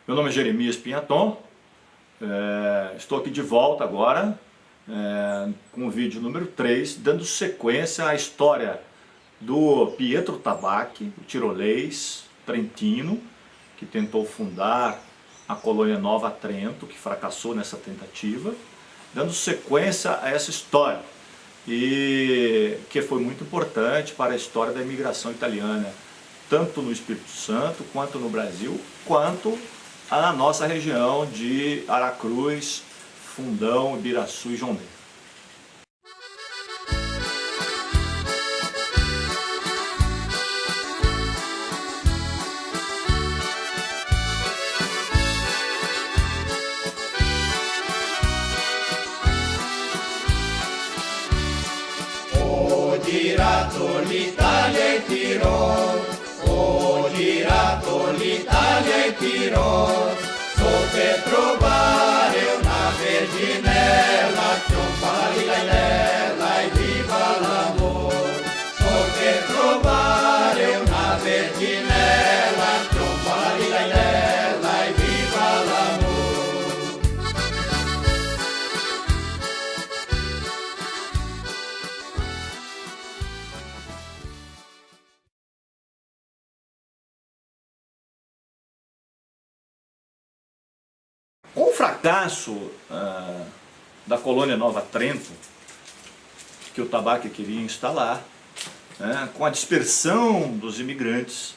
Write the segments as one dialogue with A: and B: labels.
A: Meu nome é Jeremias Pinhaton, estou aqui de volta agora com o vídeo número 3, dando sequência à história do Pietro Tabacchi, o tirolês trentino, que tentou fundar a colônia Nova Trento, que fracassou nessa tentativa, dando sequência a essa história, e que foi muito importante para a história da imigração italiana, tanto no Espírito Santo, quanto no Brasil, quanto na nossa região de Aracruz, Fundão, Ibiraçu e Jondé.
B: Ho girato l'Italia e Tirol, ho girato l'Italia e Tirol, so per trovare una verginella, tromba lila e viva l'amor. So per trovare una verginella, tromba lila e viva l'amor.
A: Com o fracasso da colônia Nova Trento, que o Tabacchi queria instalar, com a dispersão dos imigrantes,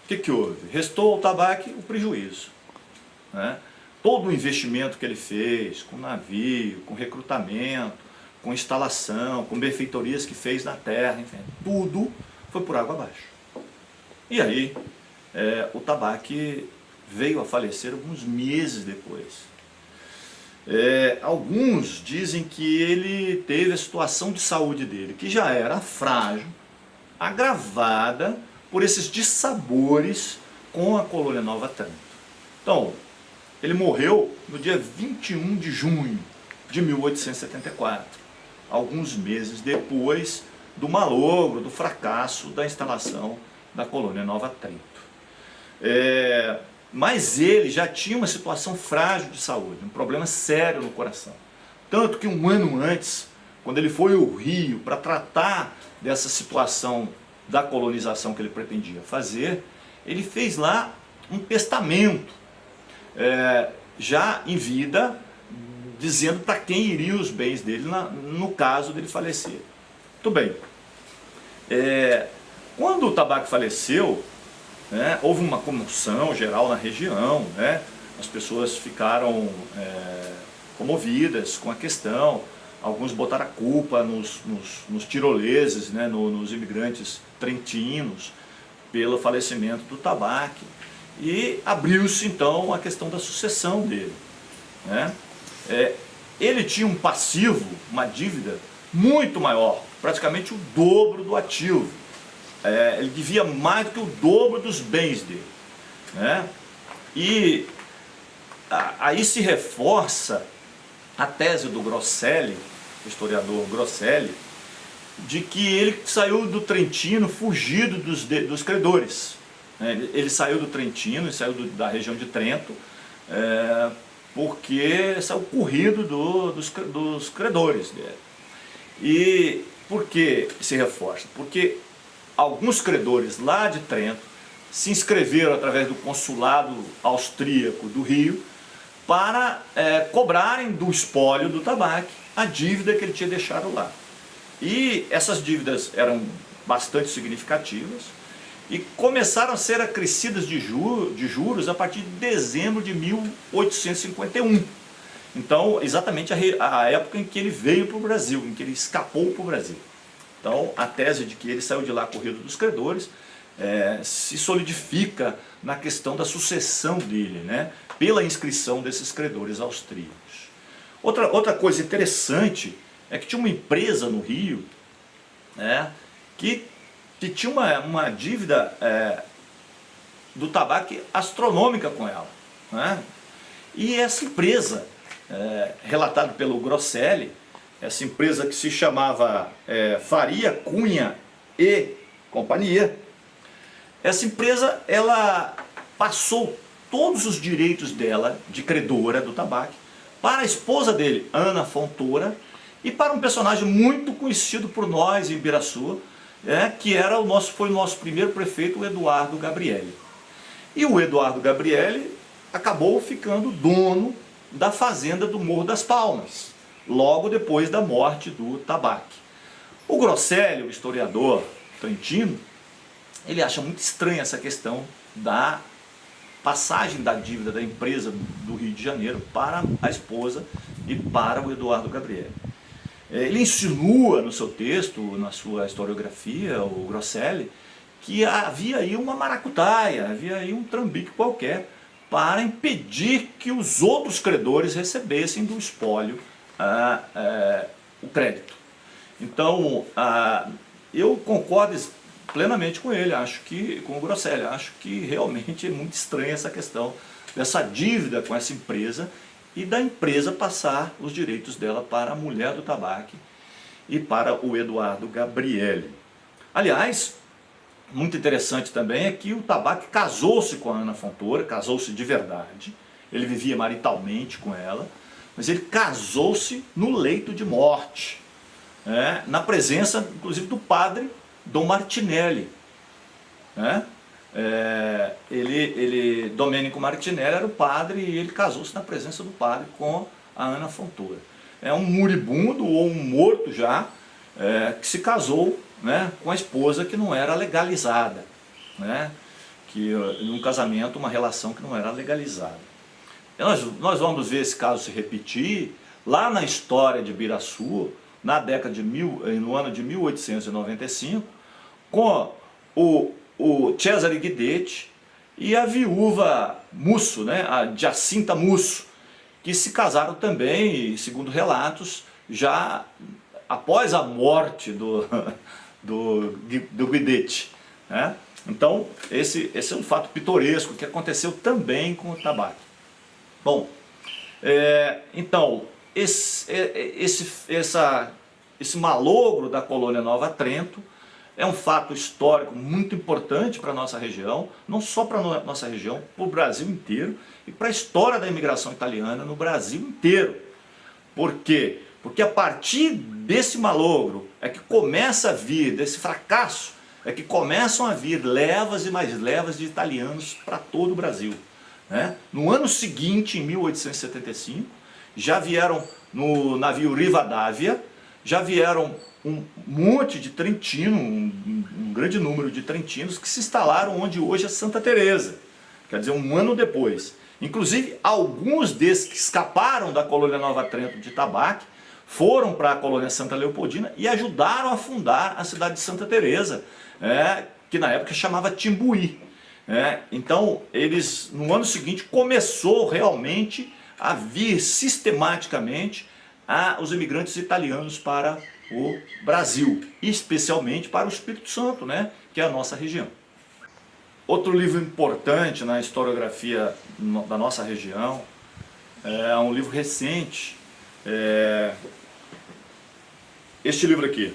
A: o que houve? Restou ao Tabacchi o prejuízo. Todo o investimento que ele fez, com navio, com recrutamento, com instalação, com benfeitorias que fez na terra, enfim, tudo foi por água abaixo. E aí o Tabacchi veio a falecer alguns meses depois. Alguns dizem que ele teve a situação de saúde dele, que já era frágil, agravada por esses dissabores com a colônia Nova Trento. Então, ele morreu no dia 21 de junho de 1874, alguns meses depois do malogro, do fracasso da instalação da colônia Nova Trento. Mas ele já tinha uma situação frágil de saúde, um problema sério no coração. Tanto que um ano antes, quando ele foi ao Rio para tratar dessa situação da colonização que ele pretendia fazer, ele fez lá um testamento, já em vida, dizendo para quem iriam os bens dele no caso dele falecer. Muito bem. Quando o Tabacchi faleceu, houve uma comoção geral na região, as pessoas ficaram comovidas com a questão, alguns botaram a culpa nos tiroleses, nos imigrantes trentinos, pelo falecimento do Tabacchi, e abriu-se então a questão da sucessão dele. Ele tinha um passivo, uma dívida muito maior, praticamente o dobro do ativo. Ele devia mais do que o dobro dos bens dele. E aí se reforça a tese do Grosselli, o historiador Grosselli, de que ele saiu do Trentino fugido dos credores. Ele saiu do Trentino, saiu da região de Trento, porque saiu corrido dos credores dele. E por que se reforça? Porque alguns credores lá de Trento se inscreveram através do consulado austríaco do Rio para cobrarem do espólio do Tabacchi a dívida que ele tinha deixado lá. E essas dívidas eram bastante significativas e começaram a ser acrescidas de juros a partir de dezembro de 1851. Então, exatamente a época em que ele veio para o Brasil, em que ele escapou para o Brasil. Então, a tese de que ele saiu de lá corrido dos credores se solidifica na questão da sucessão dele, pela inscrição desses credores austríacos. Outra coisa interessante é que tinha uma empresa no Rio que tinha uma dívida do Tabacchi astronômica com ela. E essa empresa, relatada pelo Grosselli, essa empresa que se chamava Faria, Cunha e Companhia, essa empresa ela passou todos os direitos dela, de credora do tabaco, para a esposa dele, Ana Fontoura, e para um personagem muito conhecido por nós em Ibiraçu, que era foi o nosso primeiro prefeito, o Eduardo Gabrielli. E o Eduardo Gabrielli acabou ficando dono da fazenda do Morro das Palmas, logo depois da morte do tabaco. O Grosselio, o historiador trentino, ele acha muito estranha essa questão da passagem da dívida da empresa do Rio de Janeiro para a esposa e para o Eduardo Gabrielli. Ele insinua no seu texto, na sua historiografia, o Grosselio, que havia aí uma maracutaia, havia aí um trambique qualquer para impedir que os outros credores recebessem do espólio o crédito. Então, eu concordo plenamente com ele, com o Grosselio, acho que realmente é muito estranha essa questão dessa dívida com essa empresa e da empresa passar os direitos dela para a mulher do tabaco e para o Eduardo Gabrielli. Aliás, muito interessante também é que o tabaco casou-se com a Ana Fontoura, casou-se de verdade, ele vivia maritalmente com ela, mas ele casou-se no leito de morte, na presença, inclusive, do padre Dom Martinelli. Domênico Martinelli era o padre e ele casou-se na presença do padre com a Ana Fontoura. É um moribundo ou um morto já, que se casou, com a esposa que não era legalizada, que num casamento, uma relação que não era legalizada. Nós vamos ver esse caso se repetir lá na história de Ibiraçu, no ano de 1895, com o Cesare Guidetti e a viúva Musso, a Jacinta Musso, que se casaram também, segundo relatos, já após a morte do Guidetti. Então, esse é um fato pitoresco que aconteceu também com o tabaco. Bom, então, esse malogro da colônia Nova Trento é um fato histórico muito importante para a nossa região, não só para a nossa região, para o Brasil inteiro e para a história da imigração italiana no Brasil inteiro. Por quê? Porque a partir desse malogro é que começa a vir, desse fracasso, é que começam a vir levas e mais levas de italianos para todo o Brasil. No ano seguinte, em 1875, já vieram no navio Rivadavia, já vieram um monte de trentinos, um grande número de trentinos que se instalaram onde hoje é Santa Teresa, quer dizer, um ano depois. Inclusive, alguns desses que escaparam da colônia Nova Trento de tabaco foram para a colônia Santa Leopoldina e ajudaram a fundar a cidade de Santa Teresa, que na época chamava Timbuí. Então, no ano seguinte, começou realmente a vir sistematicamente os imigrantes italianos para o Brasil, especialmente para o Espírito Santo, que é a nossa região. Outro livro importante na historiografia da nossa região é um livro recente, este livro aqui,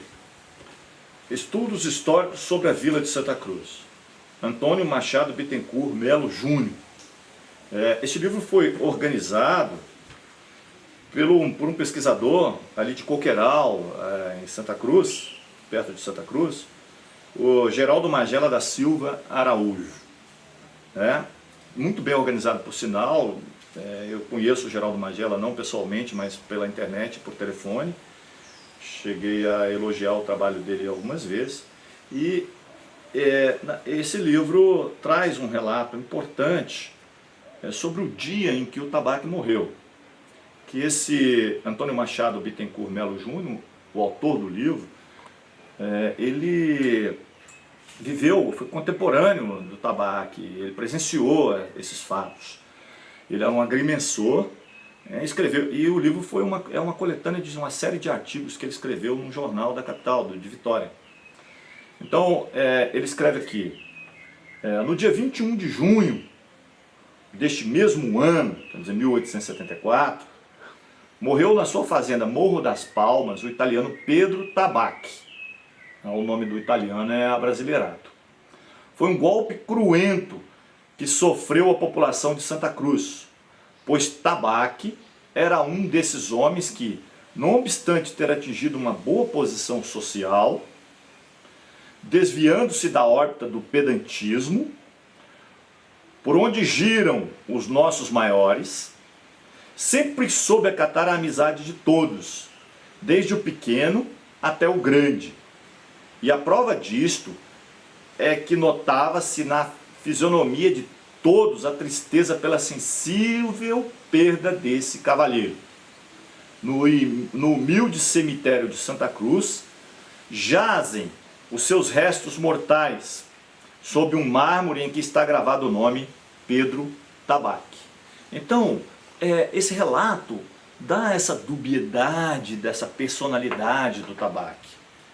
A: Estudos Históricos sobre a Vila de Santa Cruz, Antônio Machado Bittencourt Melo Júnior. Este livro foi organizado por um pesquisador ali de Coqueiral, em Santa Cruz, perto de Santa Cruz, o Geraldo Magela da Silva Araújo. Muito bem organizado, por sinal. Eu conheço o Geraldo Magela, não pessoalmente, mas pela internet, por telefone. Cheguei a elogiar o trabalho dele algumas vezes. E esse livro traz um relato importante sobre o dia em que o tabaco morreu. Que esse Antônio Machado Bittencourt Melo Júnior, o autor do livro, ele foi contemporâneo do tabaco, ele presenciou esses fatos. Ele é um agrimensor, escreveu, e o livro é uma coletânea de uma série de artigos que ele escreveu num jornal da capital, de Vitória. Então, ele escreve aqui, no dia 21 de junho deste mesmo ano, quer dizer, 1874, morreu na sua fazenda Morro das Palmas o italiano Pedro Tabacchi. O nome do italiano é abrasileirado. Foi um golpe cruento que sofreu a população de Santa Cruz, pois Tabaque era um desses homens que, não obstante ter atingido uma boa posição social, desviando-se da órbita do pedantismo, por onde giram os nossos maiores, sempre soube acatar a amizade de todos, desde o pequeno até o grande. E a prova disto é que notava-se na fisionomia de todos a tristeza pela sensível perda desse cavalheiro. No humilde cemitério de Santa Cruz, jazem os seus restos mortais, sob um mármore em que está gravado o nome Pedro Tabaque. Então, esse relato dá essa dubiedade dessa personalidade do Tabaque,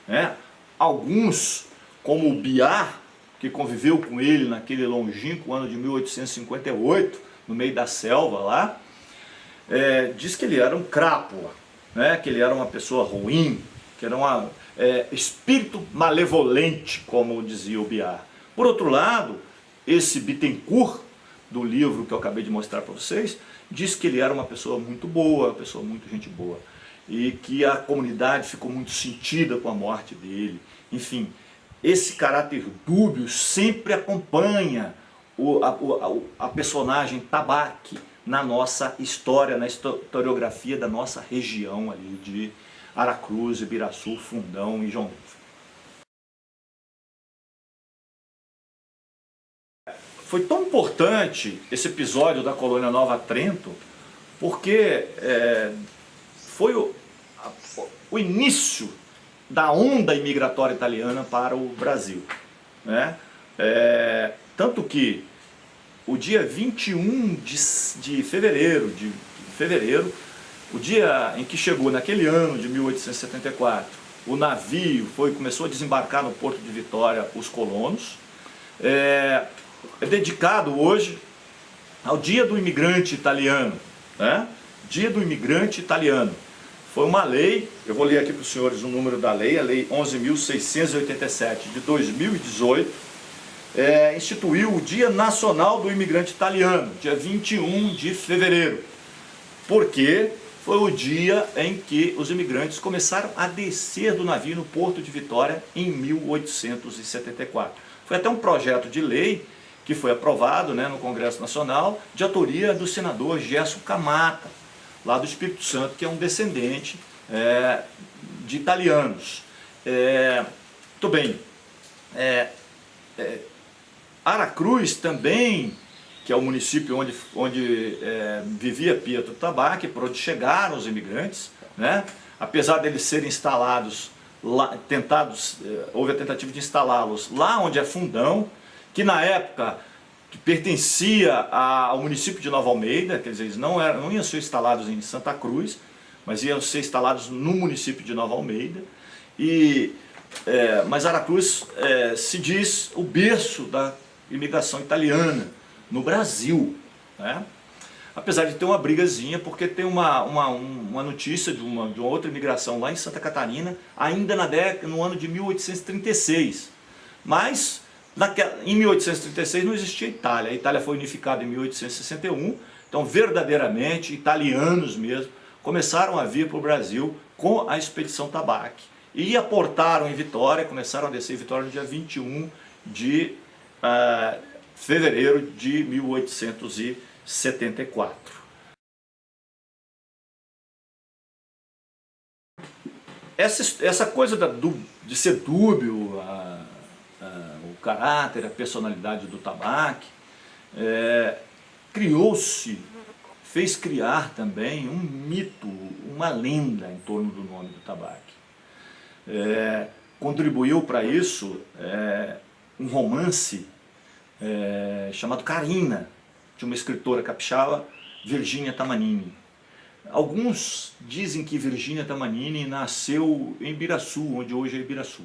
A: né? Alguns, como o Biar, que conviveu com ele naquele longínquo ano de 1858, no meio da selva lá, diz que ele era um crápula, né? Que ele era uma pessoa ruim, que era um espírito malevolente, como dizia o Biar. Por outro lado, esse Bittencourt, do livro que eu acabei de mostrar para vocês, diz que ele era uma pessoa muito boa, uma pessoa muito gente boa, e que a comunidade ficou muito sentida com a morte dele. Enfim, esse caráter dúbio sempre acompanha a personagem Tabaque na nossa história, na historiografia da nossa região ali de Aracruz, Ibiraçu, Fundão e João Novo. Foi tão importante esse episódio da Colônia Nova Trento, porque foi o início da onda imigratória italiana para o Brasil, né? Tanto que o dia 21 de fevereiro, o dia em que chegou naquele ano de 1874, o navio começou a desembarcar no Porto de Vitória os colonos, é dedicado hoje ao Dia do Imigrante Italiano, né? Dia do Imigrante Italiano. Foi uma lei, eu vou ler aqui para os senhores o número da lei, a Lei 11.687 de 2018, instituiu o Dia Nacional do Imigrante Italiano, dia 21 de fevereiro, porque foi o dia em que os imigrantes começaram a descer do navio no Porto de Vitória em 1874. Foi até um projeto de lei que foi aprovado, né, no Congresso Nacional, de autoria do senador Gerson Camata, lá do Espírito Santo, que é um descendente de italianos. Muito bem. Aracruz também, que é o município onde vivia Pietro Tabaque, por onde chegaram os imigrantes, né? Apesar deles serem instalados, houve a tentativa de instalá-los lá onde é Fundão, que na época pertencia ao município de Nova Almeida, quer dizer, eles não iam ser instalados em Santa Cruz, mas iam ser instalados no município de Nova Almeida. Mas Aracruz se diz o berço da imigração italiana no Brasil, né? Apesar de ter uma brigazinha, porque tem uma notícia de uma outra imigração lá em Santa Catarina, ainda no ano de 1836. Mas em 1836 não existia Itália, a Itália foi unificada em 1861, então verdadeiramente italianos mesmo começaram a vir para o Brasil com a Expedição Tabaque e aportaram em Vitória, começaram a descer em Vitória no dia 21 de fevereiro de 1874. Essa coisa de ser dúbio, o caráter, a personalidade do Tabaque, fez criar também um mito, uma lenda em torno do nome do Tabaque. Contribuiu para isso um romance chamado Carina, de uma escritora capixaba, Virgínia Tamanini. Alguns dizem que Virgínia Tamanini nasceu em Ibiraçu, onde hoje é Ibiraçu.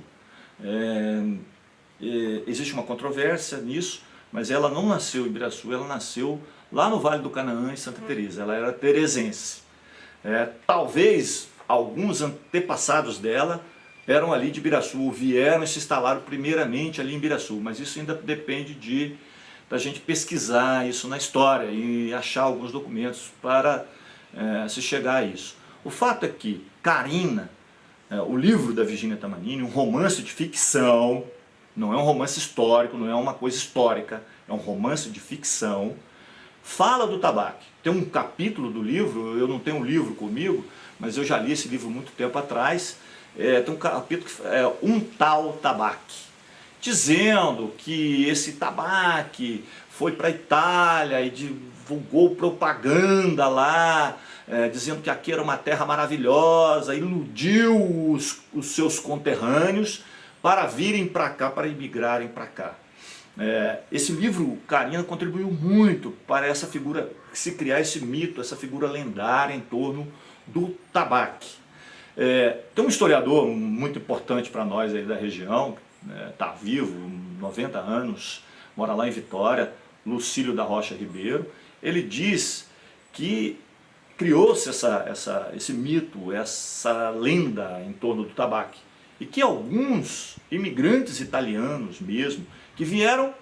A: Existe uma controvérsia nisso, mas ela não nasceu em Ibiraçu, ela nasceu lá no Vale do Canaã, em Santa Teresa. Ela era teresense. Talvez alguns antepassados dela eram ali de Ibiraçu, vieram e se instalaram primeiramente ali em Ibiraçu, mas isso ainda depende de da gente pesquisar isso na história e achar alguns documentos para se chegar a isso. O fato é que Carina, o livro da Virginia Tamanini, um romance de ficção, não é um romance histórico, não é uma coisa histórica, é um romance de ficção, fala do tabaco. Tem um capítulo do livro, eu não tenho um livro comigo, mas eu já li esse livro muito tempo atrás, tem um capítulo que é Um Tal Tabaque, dizendo que esse tabaque foi para a Itália e divulgou propaganda lá, dizendo que aqui era uma terra maravilhosa, iludiu os seus conterrâneos para virem para cá, para imigrarem para cá. Esse livro, Carina, contribuiu muito para essa figura, se criar esse mito, essa figura lendária em torno do tabaque. Tem um historiador muito importante para nós aí da região, está vivo, 90 anos, mora lá em Vitória, Lucílio da Rocha Ribeiro. Ele diz que criou-se esse mito, essa lenda em torno do tabaco, e que alguns imigrantes italianos mesmo, que vieram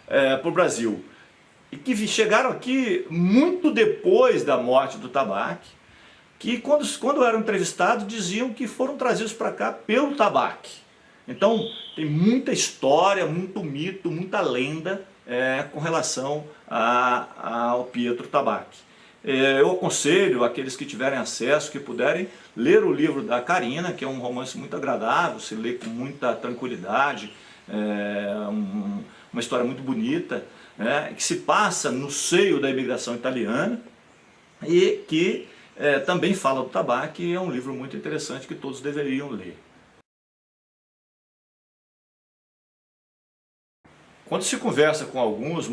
A: para o Brasil e que chegaram aqui muito depois da morte do tabaco, que quando eram entrevistados diziam que foram trazidos para cá pelo tabaco. Então tem muita história, muito mito, muita lenda com relação ao Pietro Tabacchi. Eu aconselho aqueles que tiverem acesso, que puderem, ler o livro da Carina, que é um romance muito agradável, se lê com muita tranquilidade, uma história muito bonita, que se passa no seio da imigração italiana e que também fala do tabaco, e é um livro muito interessante que todos deveriam ler. Quando se conversa com alguns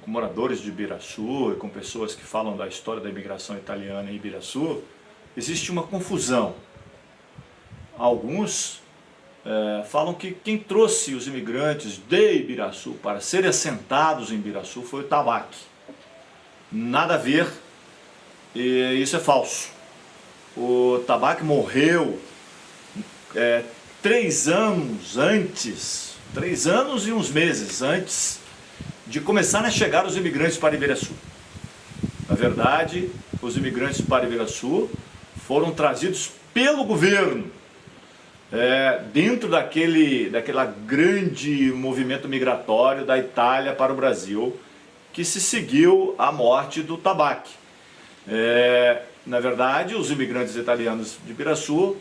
A: moradores de Ibiraçu e com pessoas que falam da história da imigração italiana em Ibiraçu, existe uma confusão. Alguns falam que quem trouxe os imigrantes de Ibiraçu para serem assentados em Ibiraçu foi o tabaco. Nada a ver, e isso é falso. O tabaco morreu 3 anos antes, 3 anos e uns meses antes de começarem a chegar os imigrantes para Ibiraçu. Na verdade, os imigrantes para Ibiraçu foram trazidos pelo governo, dentro daquela grande movimento migratório da Itália para o Brasil, que se seguiu à morte do tabaco. Na verdade, os imigrantes italianos de Ibiraçu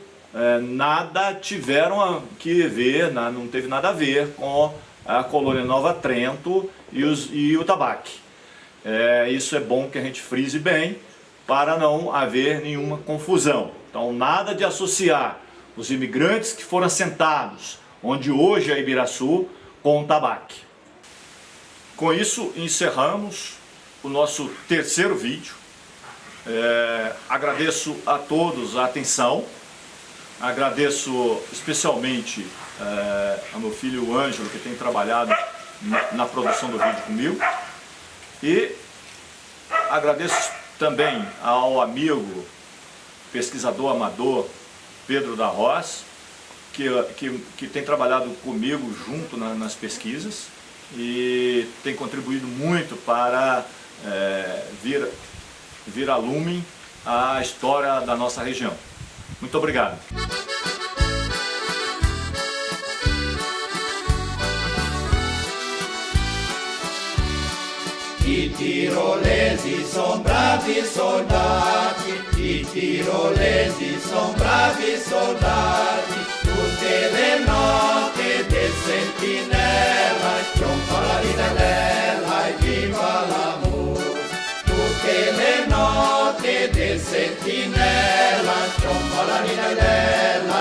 A: nada tiveram que ver, não teve nada a ver com a colônia Nova Trento e o tabaco. Isso é bom que a gente frise bem, para não haver nenhuma confusão. Então, nada de associar os imigrantes que foram assentados, onde hoje é Ibiraçu, com o tabaco. Com isso, encerramos o nosso 3º vídeo. Agradeço a todos a atenção. Agradeço especialmente ao meu filho Ângelo, que tem trabalhado na produção do vídeo comigo. E agradeço também ao amigo pesquisador amador Pedro da Roz, que tem trabalhado comigo junto nas pesquisas e tem contribuído muito para vir a lume a história da nossa região. Muito obrigado.
B: I tirolesi son bravi soldati, i tirolesi son bravi soldati, tutte le notte del sentinella, trionfa la ridella e viva l'amore. Tutte le notte del sentinella, trionfa la ridella